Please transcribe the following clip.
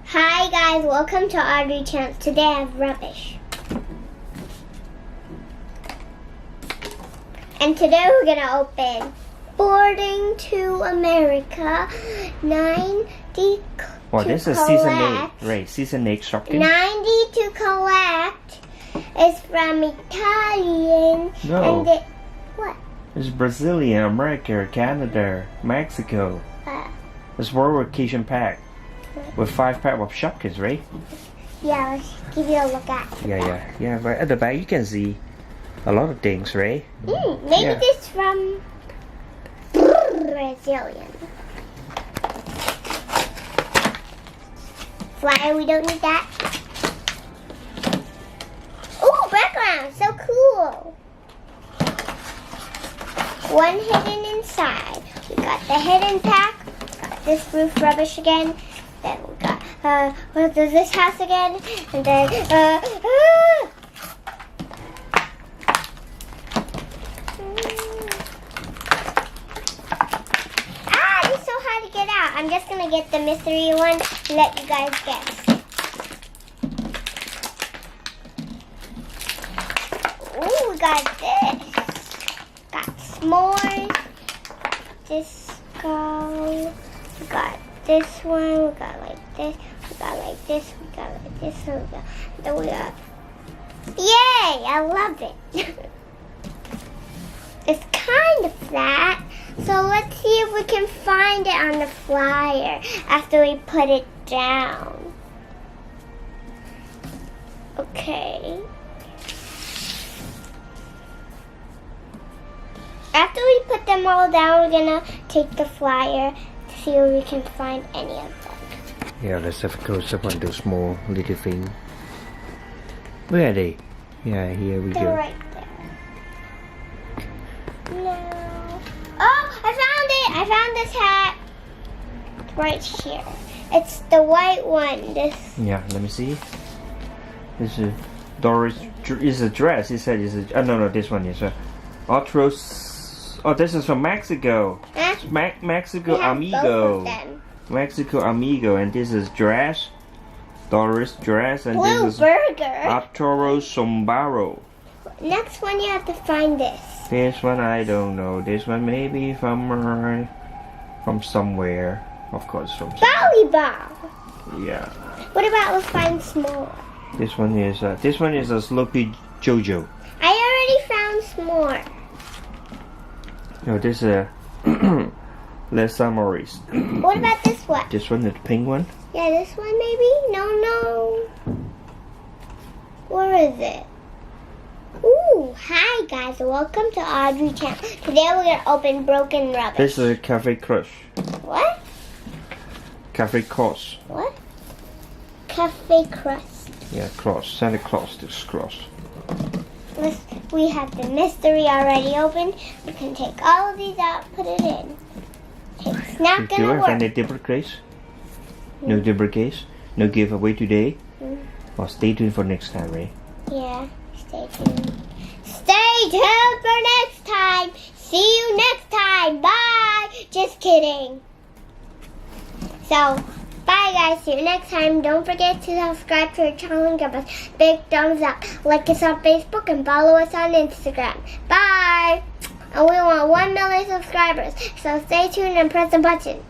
Hi guys, welcome to Audrey Channel. Today I have rubbish. And today we're gonna open Boarding to America 90 Oh, to this is collect. season 8, right? Season 8 Shopkins. 90 to collect is from Italian. No. And what? It's Brazilian, America, Canada, Mexico. It's World Vacation Pack with 5 pack of Shopkins, right? Yeah, let's give you a look at. Yeah. Right at the back you can see a lot of things, right? Maybe Yeah. this is from Brazilian. Flyer, we don't need that. Ooh, background, so cool. One hidden inside. We got the hidden pack. Got this roof rubbish again. Then we got what is this house again? And then it's so hard to get out. I'm just gonna get the mystery one and let you guys guess. Ooh, we got this. Got s'mores. Disco. We got this one. We got like this. We got like this. We got like this. And then we got. Yay! I love it. It's kind of flat. So let's see if we can find it on the flyer after we put it down. Okay. After we put them all down, we're gonna take the flyer to see if we can find any of them. Yeah, let's have a close up on those small little things. Where are they? Yeah, here we They're go. right there. No. Oh, I found it! I found this hat. It's right here. It's the white one. This. Yeah, let me see. This is Doris. Is a dress. It said it's a. Oh no, this one is a. Otros. Oh, this is from Mexico. Huh? Mexico We have Amigo. both of them. Mexico Amigo, and this is dress. Doris dress, and Blue this is burger. Arturo Sombaro. Next one, you have to find this. This one I don't know. This one maybe from somewhere. Of course, from Volleyball. yeah. What about let's find small? This one is a Sloppy Jojo. I already found s'more. No, this is a Les Samoris. What about this one? This one, the pink one. Yeah, this one maybe? No. Where is it? Ooh, hi guys, welcome to Audrey Channel. Today we're gonna open broken rubbish. This is a Cafe Crush. What? Cafe Cross. What? Cafe crust. Yeah, cross. Santa Claus, this cross. We have the mystery already open. We can take all of these out, put it in. It's not Do you gonna have work. any duplicate? No duplicate? No giveaway today? Well, stay tuned for next time, right? Yeah, stay tuned. Stay tuned for next time. See you next time. Bye. Just kidding. So, bye guys. See you next time. Don't forget to subscribe to our channel and give us a big thumbs up. Like us on Facebook and follow us on Instagram. Bye. And we want 1 million subscribers. So stay tuned and press the button.